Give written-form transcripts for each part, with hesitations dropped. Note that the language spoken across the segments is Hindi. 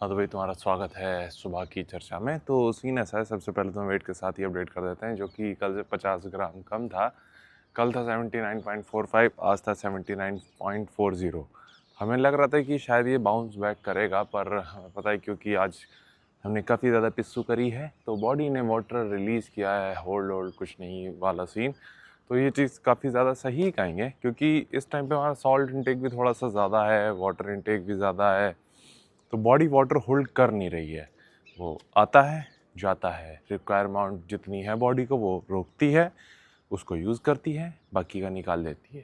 हाँ तो भाई, तुम्हारा स्वागत है सुबह की चर्चा में। तो सीन ऐसा है, सबसे पहले तो हम वेट के साथ ही अपडेट कर देते हैं, जो कि कल से 50 ग्राम कम था। कल था 79.45, आज था 79.40। हमें लग रहा था कि शायद ये बाउंस बैक करेगा, पर हमें पता है क्योंकि आज हमने काफ़ी ज़्यादा पिस्सू करी है तो बॉडी ने वाटर रिलीज़ किया है, होल्ड होल्ड कुछ नहीं वाला सीन। तो ये चीज़ काफ़ी ज़्यादा सही कहेंगे, क्योंकि इस टाइम पे हमारा सॉल्ट इंटेक भी थोड़ा सा ज़्यादा है, वाटर इंटेक भी ज़्यादा है, तो बॉडी वाटर होल्ड कर नहीं रही है। वो आता है, जाता है, रिक्वायरमेंट जितनी है बॉडी को वो रोकती है, उसको यूज़ करती है, बाकी का निकाल देती है।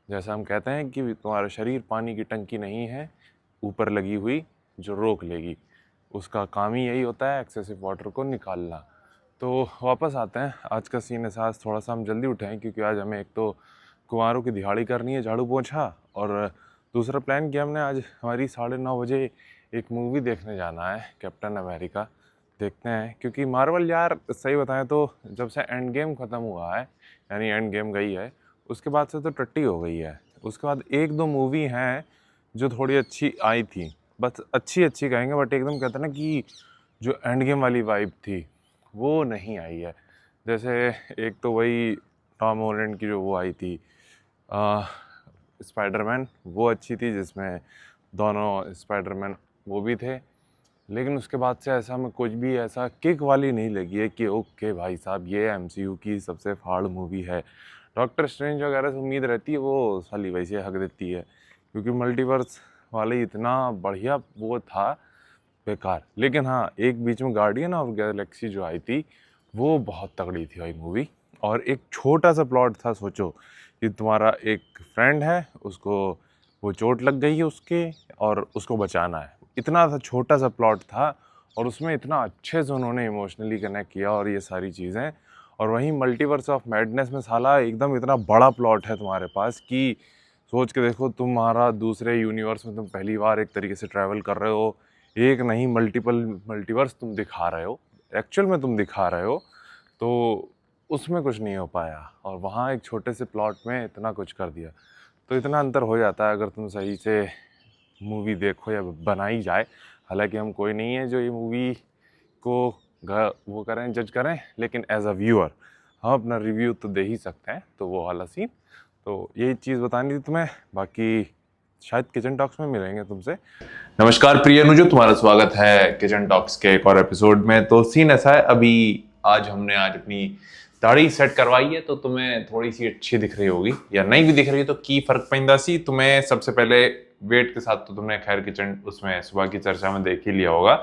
जैसा हम कहते हैं कि तुम्हारा शरीर पानी की टंकी नहीं है ऊपर लगी हुई जो रोक लेगी, उसका काम ही यही होता है, एक्सेसिव वाटर को निकालना। तो वापस आते हैं, आज का सीन ऐसा, आज थोड़ा सा हम जल्दी उठे हैं क्योंकि आज हमें एक तो कुंवारों की दिहाड़ी करनी है, झाड़ू पोंछा, और दूसरा प्लान किया हमने आज हमारी 9:30 बजे एक मूवी देखने जाना है, कैप्टन अमेरिका। देखते हैं, क्योंकि मार्वल यार सही बताएं तो जब से एंड गेम ख़त्म हुआ है, यानी एंड गेम गई है, उसके बाद से तो टट्टी हो गई है। उसके बाद एक दो मूवी हैं जो थोड़ी अच्छी आई थी, बस अच्छी अच्छी कहेंगे, बट एकदम कहते हैं ना कि जो एंड गेम वाली वाइब थी वो नहीं आई है। जैसे एक तो वही टॉम हॉलैंड की जो वो आई थी स्पाइडरमैन, वो अच्छी थी, जिसमें दोनों स्पाइडरमैन वो भी थे। लेकिन उसके बाद से ऐसा में कुछ भी ऐसा किक वाली नहीं लगी है कि ओके भाई साहब ये एमसीयू की सबसे फाड़ मूवी है। डॉक्टर स्ट्रेंज वगैरह से उम्मीद रहती है, वो साली वैसे हक देती है, क्योंकि मल्टीवर्स वाले इतना बढ़िया वो था, बेकार। लेकिन हाँ, एक बीच में गार्डियन ऑफ गैलेक्सी जो आई थी वो बहुत तगड़ी थी भाई मूवी। और एक छोटा सा प्लॉट था, सोचो कि तुम्हारा एक फ्रेंड है, उसको वो चोट लग गई है उसके, और उसको बचाना है। इतना सा छोटा सा प्लॉट था, और उसमें इतना अच्छे से उन्होंने इमोशनली कनेक्ट किया और ये सारी चीज़ें। और वहीं मल्टीवर्स ऑफ मैडनेस में साला एकदम इतना बड़ा प्लॉट है तुम्हारे पास कि सोच के देखो, तुम्हारा दूसरे यूनिवर्स में तुम पहली बार एक तरीके से ट्रैवल कर रहे हो, एक नहीं मल्टीपल मल्टीवर्स तुम दिखा रहे हो, एक्चुअल में तुम दिखा रहे हो। तो उसमें कुछ नहीं हो पाया, और वहाँ एक छोटे से प्लॉट में इतना कुछ कर दिया। तो इतना अंतर हो जाता है अगर तुम सही से मूवी देखो या बनाई जाए। हालांकि हम कोई नहीं है जो ये मूवी को वो करें, जज करें, लेकिन एज अ व्यूअर हम अपना रिव्यू तो दे ही सकते हैं। तो वो वाला सीन, तो यही चीज़ बतानी थी तुम्हें। बाकी शायद किचन टॉक्स में मिलेंगे तुमसे। नमस्कार प्रिय अनुजो, तुम्हारा स्वागत है किचन टॉक्स के एक और एपिसोड में। तो सीन ऐसा है, अभी आज अपनी दाढ़ी सेट करवाई है, तो तुम्हें थोड़ी सी अच्छी दिख रही होगी या नहीं भी दिख रही है तो की फर्क पैंदा सी तुम्हें। सबसे पहले वेट के साथ तो तुमने खैर किचन उसमें सुबह की चर्चा में देख ही लिया होगा,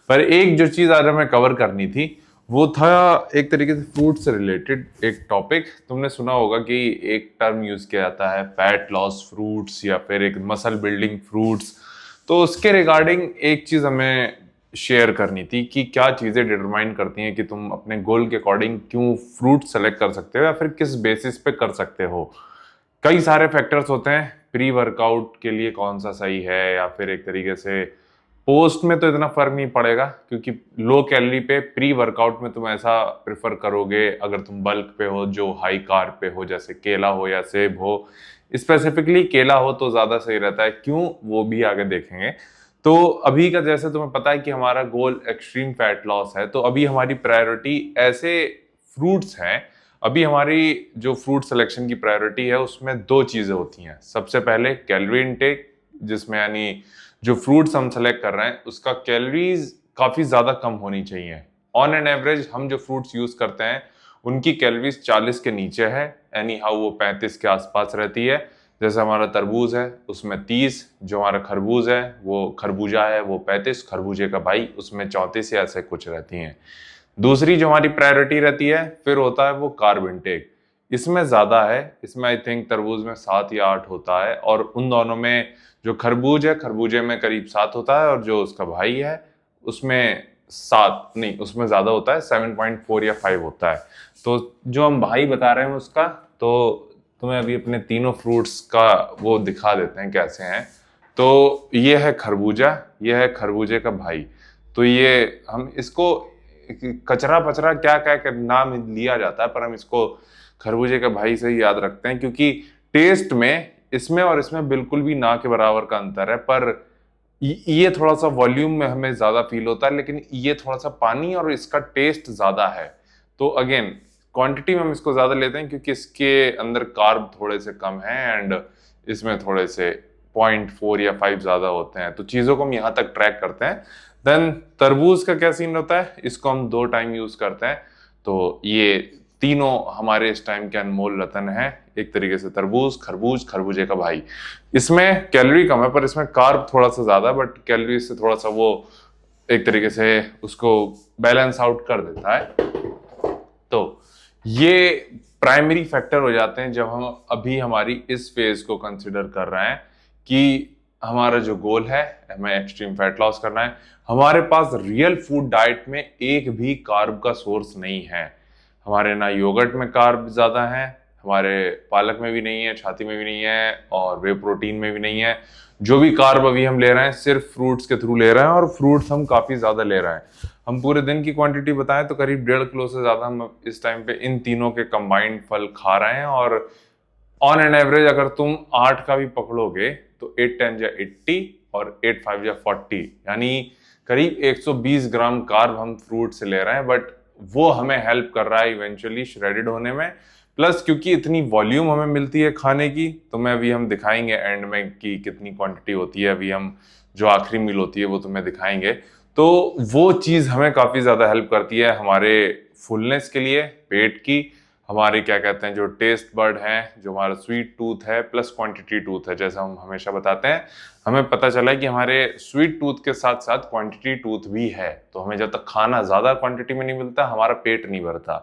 पर एक जो चीज आज हमें कवर करनी थी वो था एक तरीके से फ्रूट से रिलेटेड एक टॉपिक। तुमने सुना होगा कि एक टर्म यूज किया जाता है, फैट लॉस फ्रूट्स या फिर एक मसल बिल्डिंग फ्रूट्स। तो उसके रिगार्डिंग एक चीज हमें शेयर करनी थी कि क्या चीजें डिटरमाइन करती हैं कि तुम अपने गोल के अकॉर्डिंग क्यों फ्रूट सेलेक्ट कर सकते हो या फिर किस बेसिस पे कर सकते हो। कई सारे फैक्टर्स होते हैं, प्री वर्कआउट के लिए कौन सा सही है, या फिर एक तरीके से पोस्ट में तो इतना फर्क नहीं पड़ेगा, क्योंकि लो कैलोरी पे प्री वर्कआउट में तुम ऐसा प्रेफर करोगे अगर तुम बल्क पे हो, जो हाई कार्ब पे हो, जैसे केला हो या सेब हो। स्पेसिफिकली केला हो तो ज्यादा सही रहता है, क्यों वो भी आगे देखेंगे। तो अभी का जैसे तुम्हें पता है कि हमारा गोल एक्सट्रीम फैट लॉस है, तो अभी हमारी प्रायोरिटी ऐसे फ्रूट्स हैं। अभी हमारी जो फ्रूट सिलेक्शन की प्रायोरिटी है उसमें दो चीजें होती हैं। सबसे पहले कैलोरी इनटेक, जिसमें यानी जो फ्रूट्स हम सेलेक्ट कर रहे हैं उसका कैलोरीज काफी ज्यादा कम होनी चाहिए। ऑन एन एवरेज हम जो फ्रूट्स यूज करते हैं उनकी कैलोरीज 40 के नीचे है, यानी हाउ वो 35 के आसपास रहती है। जैसे हमारा तरबूज है उसमें 30, जो हमारा खरबूज है वो खरबूजा है वो 35, खरबूजे का भाई उसमें 34 या ऐसे कुछ रहती हैं। दूसरी जो हमारी प्रायोरिटी रहती है फिर होता है वो कार्ब इनटेक। इसमें ज्यादा है, इसमें आई थिंक तरबूज में 7 या 8 होता है, और उन दोनों में जो खरबूज है खरबूजे में करीब 7 होता है, और जो उसका भाई है उसमें 7 नहीं, उसमें ज्यादा होता है, 7.4 या 5 होता है। तो जो हम भाई बता रहे हैं उसका, तो तुम्हें अभी अपने तीनों फ्रूट्स का वो दिखा देते हैं कैसे हैं। तो ये है खरबूजा, ये है खरबूजे का भाई। तो ये हम इसको कचरा पचरा क्या क्या क्या नाम लिया जाता है, पर हम इसको खरबूजे का भाई से ही याद रखते हैं, क्योंकि टेस्ट में इसमें और इसमें बिल्कुल भी ना के बराबर का अंतर है। पर ये थोड़ा सा वॉल्यूम में हमें ज्यादा फील होता है, लेकिन ये थोड़ा सा पानी और इसका टेस्ट ज्यादा है। तो अगेन क्वांटिटी में हम इसको ज्यादा लेते हैं क्योंकि इसके अंदर कार्ब थोड़े से कम है एंड इसमें थोड़े से 0.4 या 5 ज्यादा होते हैं। तो चीजों को हम यहाँ तक ट्रैक करते हैं। देन तरबूज का क्या सीन होता है, इसको हम 2 टाइम यूज करते हैं। तो ये तीनों हमारे इस टाइम के अनमोल रतन है। एक तरीके से तरबूज, खरबूज, खरबूजे का भाई। इसमें कैलोरी कम है पर इसमें कार्ब थोड़ा सा ज्यादा है, बट कैलोरी से थोड़ा सा वो एक तरीके से उसको बैलेंस आउट कर देता है। तो ये प्राइमरी फैक्टर हो जाते हैं जब हम अभी हमारी इस फेज को कंसिडर कर रहे हैं कि हमारा जो गोल है, हमें एक्सट्रीम फैट लॉस करना है। हमारे पास रियल फूड डाइट में एक भी कार्ब का सोर्स नहीं है। हमारे ना योगर्ट में कार्ब ज्यादा है, हमारे पालक में भी नहीं है, छाती में भी नहीं है और वे प्रोटीन में भी नहीं है। जो भी कार्ब अभी हम ले रहे हैं सिर्फ फ्रूट्स के थ्रू ले रहे हैं, और फ्रूट्स हम काफी ज्यादा ले रहे हैं। हम पूरे दिन की क्वांटिटी बताएं तो करीब 1.5 किलो से ज्यादा हम इस टाइम पे इन तीनों के कंबाइंड फल खा रहे हैं। और ऑन एन एवरेज अगर तुम 8 का भी पकड़ोगे तो 8 10 या 80 और 8 5 या 40, यानी करीब 120 ग्राम कार्ब हम फ्रूट से ले रहे हैं। बट वो हमें हेल्प कर रहा है इवेंचुअली श्रेडेड होने में। प्लस क्योंकि इतनी वॉल्यूम हमें मिलती है खाने की, तो मैं अभी हम दिखाएंगे एंड में कि कितनी क्वांटिटी होती है। अभी हम जो आखिरी मील होती है वो तुम्हें दिखाएंगे। तो वो चीज हमें काफी ज्यादा हेल्प करती है हमारे फुलनेस के लिए, पेट की, हमारे क्या कहते हैं जो टेस्ट बर्ड है, जो हमारा स्वीट टूथ है प्लस क्वांटिटी टूथ है। जैसा हम हमेशा बताते हैं, हमें पता चला है कि हमारे स्वीट टूथ के साथ साथ क्वांटिटी टूथ भी है। तो हमें जब तक खाना ज्यादा क्वांटिटी में नहीं मिलता हमारा पेट नहीं भरता।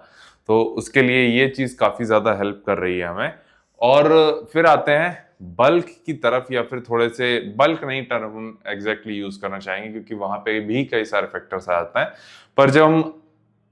तो उसके लिए ये चीज काफी ज्यादा हेल्प कर रही है हमें। और फिर आते हैं बल्क की तरफ, या फिर थोड़े से बल्क नहीं टर्म हम एग्जैक्टली यूज करना चाहेंगे क्योंकि वहां पे भी कई सारे फैक्टर्स आ जाते हैं। पर जब हम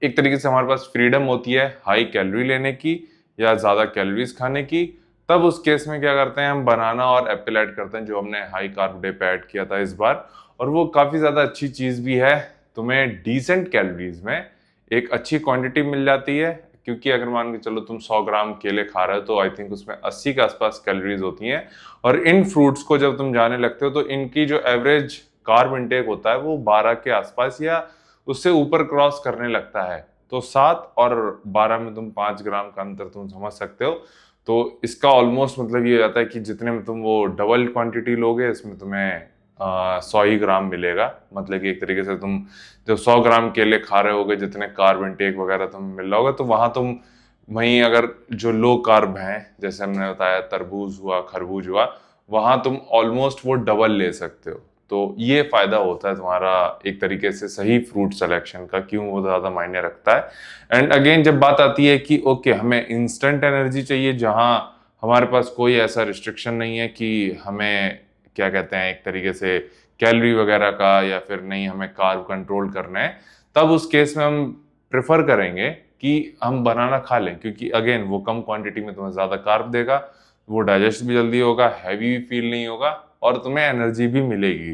एक तरीके से हमारे पास फ्रीडम होती है हाई कैलोरी लेने की या ज्यादा कैलोरीज खाने की, तब उस केस में क्या करते हैं हम बनाना और एप्पल ऐड करते हैं, जो हमने हाई कार्ब डे पे ऐड किया था इस बार। और वो काफी ज्यादा अच्छी चीज भी है, तुम्हें डिसेंट कैलोरीज में एक अच्छी क्वांटिटी मिल जाती है। क्योंकि अगर मान के चलो तुम 100 ग्राम केले खा रहे हो तो आई थिंक उसमें 80 के आसपास कैलोरीज होती हैं। और इन फ्रूट्स को जब तुम जाने लगते हो तो इनकी जो एवरेज कार्ब इंटेक होता है वो 12 के आसपास या उससे ऊपर क्रॉस करने लगता है। तो 7 और 12 में तुम 5 ग्राम का अंतर तुम समझ सकते हो। तो इसका ऑलमोस्ट मतलब ये हो जाता है कि जितने में तुम वो डबल क्वांटिटी लोगे इसमें तुम्हें 100 ही ग्राम मिलेगा। मतलब कि एक तरीके से तुम जब 100 ग्राम केले खा रहे होगे जितने कार्ब इंटेक वगैरह तुम्हें मिल रहा होगा, तो वहां तुम वहीं अगर जो लो कार्ब हैं जैसे हमने बताया तरबूज हुआ, खरबूज हुआ, वहां तुम ऑलमोस्ट वो डबल ले सकते हो। तो ये फायदा होता है तुम्हारा एक तरीके से सही फ्रूट सिलेक्शन का, क्यों वो ज्यादा मायने रखता है। एंड अगेन जब बात आती है कि ओके हमें इंस्टेंट एनर्जी चाहिए जहां हमारे पास कोई ऐसा रिस्ट्रिक्शन नहीं है कि हमें क्या कहते हैं एक तरीके से कैलोरी वगैरह का, या फिर नहीं हमें कार्ब कंट्रोल करना है, तब उस केस में हम प्रेफर करेंगे कि हम बनाना खा लें। क्योंकि अगेन वो कम क्वांटिटी में तुम्हें ज्यादा कार्ब देगा, वो डाइजेस्ट भी जल्दी होगा, हैवी भी फील नहीं होगा और तुम्हें एनर्जी भी मिलेगी।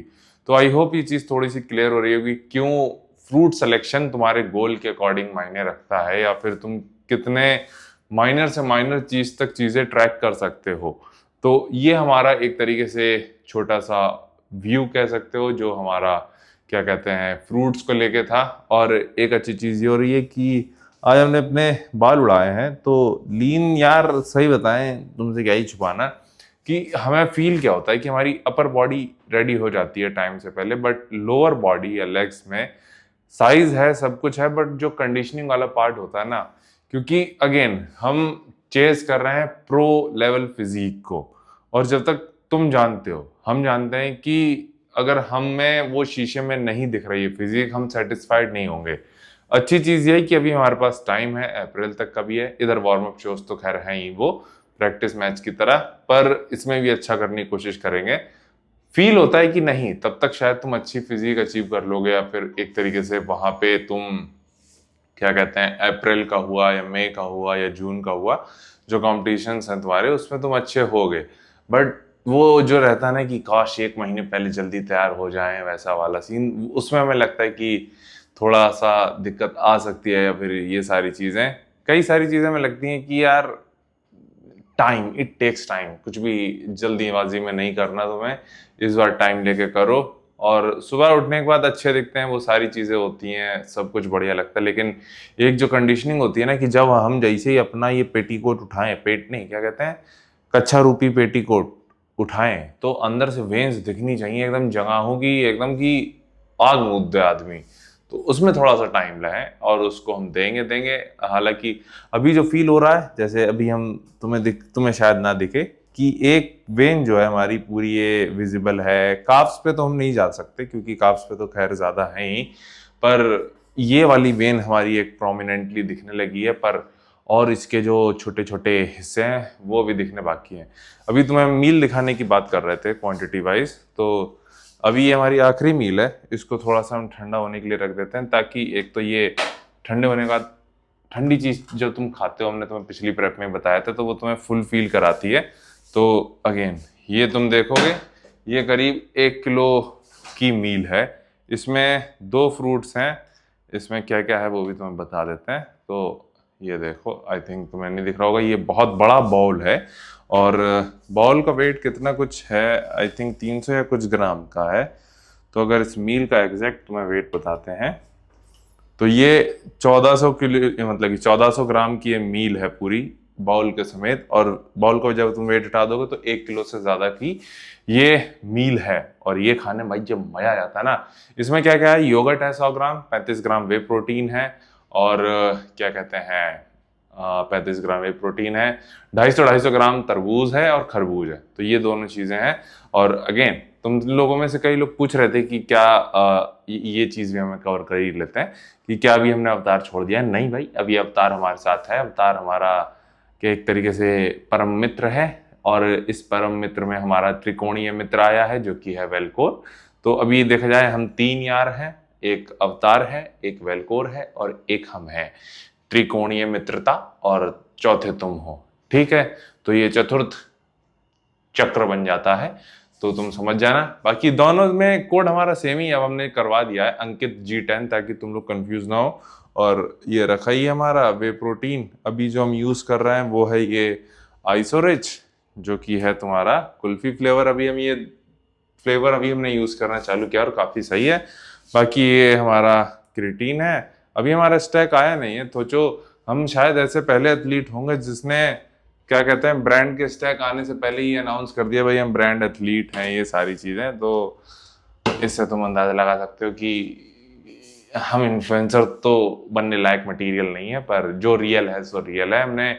तो आई होप ये चीज थोड़ी सी क्लियर हो रही होगी क्यों फ्रूट सिलेक्शन तुम्हारे गोल के अकॉर्डिंग मायने रखता है, या फिर तुम कितने माइनर से माइनर चीज तक चीजें ट्रैक कर सकते हो। तो ये हमारा एक तरीके से छोटा सा व्यू कह सकते हो जो हमारा क्या कहते हैं फ्रूट्स को लेके था। और एक अच्छी चीज ये हो रही है कि आज हमने अपने बाल उड़ाए हैं। तो लीन यार सही बताएं, तुमसे क्या ही छुपाना कि हमें फील क्या होता है कि हमारी अपर बॉडी रेडी हो जाती है टाइम से पहले, बट लोअर बॉडी या लेग्स में साइज है, सब कुछ है, बट जो कंडीशनिंग वाला पार्ट होता है ना, क्योंकि अगेन हम चेस कर रहे हैं प्रो लेवल फिजिक को। और जब तक तुम जानते हो, हम जानते हैं कि अगर हम में वो शीशे में नहीं दिख रही है फिजिक, हम सेटिस्फाइड नहीं होंगे। अच्छी चीज ये है कि अभी हमारे पास टाइम है, अप्रैल तक का भी है। इधर वार्म अप शोज तो खैर है ही, वो प्रैक्टिस मैच की तरह, पर इसमें भी अच्छा करने की कोशिश करेंगे। फील होता है कि नहीं तब तक शायद तुम अच्छी फिजिक अचीव कर लोगे, या फिर एक तरीके से वहां पे तुम क्या कहते हैं अप्रैल का हुआ या मई का हुआ या जून का हुआ जो कॉम्पिटिशन्स हैं तुम्हारे, उसमें तुम अच्छे हो गए। बट वो जो रहता है ना कि काश 1 महीने पहले जल्दी तैयार हो जाएं, वैसा वाला सीन, उसमें हमें लगता है कि थोड़ा सा दिक्कत आ सकती है। या फिर ये सारी चीजें, कई सारी चीजें हमें लगती हैं कि यार टाइम, इट टेक्स टाइम, कुछ भी जल्दीबाजी में नहीं करना तुम्हें, इस बार टाइम लेके करो और सुबह उठने के बाद अच्छे दिखते हैं, वो सारी चीज़ें होती हैं, सब कुछ बढ़िया लगता है। लेकिन एक जो कंडीशनिंग होती है ना कि जब हम जैसे ही अपना ये पेटीकोट उठाएं, पेट नहीं क्या कहते हैं, कच्छा रूपी पेटीकोट उठाएं, तो अंदर से वेन्स दिखनी चाहिए एकदम जगहों की, एकदम की आग मूंद दे आदमी। तो उसमें थोड़ा सा टाइम लगे और उसको हम देंगे देंगे। हालांकि अभी जो फील हो रहा है, जैसे अभी हम तुम्हें शायद ना दिखे कि एक वेन जो है हमारी पूरी ये विजिबल है। काफ्स पे तो हम नहीं जा सकते क्योंकि काफ्स पे तो खैर ज्यादा है ही, पर ये वाली वेन हमारी एक प्रोमिनेंटली दिखने लगी है। पर और इसके जो छोटे छोटे हिस्से हैं वो भी दिखने बाकी हैं। अभी तुम्हें मील दिखाने की बात कर रहे थे क्वांटिटी वाइज, तो अभी ये हमारी आखिरी मील है। इसको थोड़ा सा हम ठंडा होने के लिए रख देते हैं, ताकि एक तो ये ठंडे होने का, ठंडी चीज जब तुम खाते हो, हमने तुम्हें पिछली प्रेप में बताया था, तो वो तुम्हें फुल फील कराती है। तो अगेन ये तुम देखोगे, ये करीब 1 किलो की मील है। इसमें 2 फ्रूट्स हैं, इसमें क्या क्या है वो भी तुम्हें बता देते हैं। तो ये देखो, आई थिंक तुम्हें नहीं दिख रहा होगा, ये बहुत बड़ा बाउल है और बाउल का वेट कितना कुछ है, आई थिंक 300 या कुछ ग्राम का है। तो अगर इस मील का एग्जैक्ट तुम्हें वेट बताते हैं, तो ये 1400 किलो, मतलब कि 1400 ग्राम की ये मील है पूरी बाउल के समेत। और बाउल को जब तुम वेट हटा दोगे तो 1 किलो से ज्यादा की ये मील है। और ये खाने में भाई जब मजा आ जाता है ना, इसमें क्या क्या है, योगर्ट है 100 ग्राम, 35 ग्राम वे प्रोटीन है, और क्या कहते हैं 35 ग्राम वे प्रोटीन है, 250 ग्राम तरबूज है और खरबूज है। तो ये दोनों चीजें हैं। और अगेन तुम लोगों में से कई लोग पूछ रहे थे कि क्या ये चीज भी हमें कवर कर ही लेते हैं कि क्या अभी हमने अवतार छोड़ दिया है। नहीं भाई, अभी अवतार हमारे साथ है। अवतार हमारा के एक तरीके से परम मित्र है, और इस परम मित्र में हमारा त्रिकोणीय मित्र आया है जो कि है वेलकोर। तो अभी देखा जाए हम 3 यार हैं, एक अवतार है, एक वेलकोर है और एक हम हैं। त्रिकोणीय मित्रता, और चौथे तुम हो। ठीक है, तो ये चतुर्थ चक्र बन जाता है। तो तुम समझ जाना। बाकी दोनों में कोड हमारा सेम ही, अब हमने करवा दिया है अंकित G10, ताकि तुम लोग कंफ्यूज ना हो। और ये रखा ही हमारा वे प्रोटीन। अभी जो हम यूज कर रहे हैं वो है ये आइसोरिच, जो कि है तुम्हारा कुल्फी फ्लेवर। अभी हम ये फ्लेवर अभी हमने यूज करना चालू किया और काफी सही है। बाकी ये हमारा क्रिएटिन है। अभी हमारा स्टैक आया नहीं है, तो जो हम शायद ऐसे पहले एथलीट होंगे जिसने क्या कहते हैं ब्रांड के स्टैक आने से पहले ही अनाउंस कर दिया भाई हम ब्रांड एथलीट हैं, ये सारी चीजें। तो इससे तुम अंदाजा लगा सकते हो कि हम इन्फ्लुएंसर तो बनने लायक मटेरियल नहीं है, पर जो रियल है सो रियल है। हमने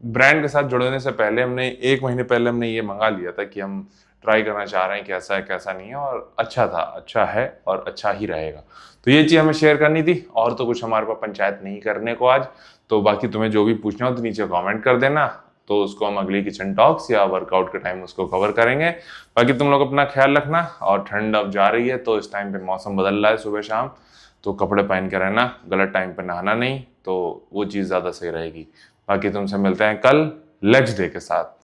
ब्रांड के साथ जुड़ने से पहले हमने 1 महीने पहले हमने ये मंगा लिया था कि हम ट्राई करना चाह रहे हैं कैसा है कैसा नहीं है, और अच्छा था, अच्छा है और अच्छा ही रहेगा। तो ये चीज़ हमें शेयर करनी थी, और तो कुछ हमारे पास पंचायत नहीं करने को आज। तो बाकी तुम्हें जो भी पूछना हो तो नीचे कमेंट कर देना, तो उसको हम अगली किचन टॉक्स या वर्कआउट के टाइम उसको कवर करेंगे। बाकी तुम लोग अपना ख्याल रखना। और ठंड अब जा रही है, तो इस टाइम पे मौसम बदल रहा है सुबह शाम, तो कपड़े पहन के रहना, गलत टाइम पे नहाना नहीं, तो वो चीज़ ज़्यादा सही रहेगी। बाकी तुमसे मिलते हैं कल लेग्स डे के साथ।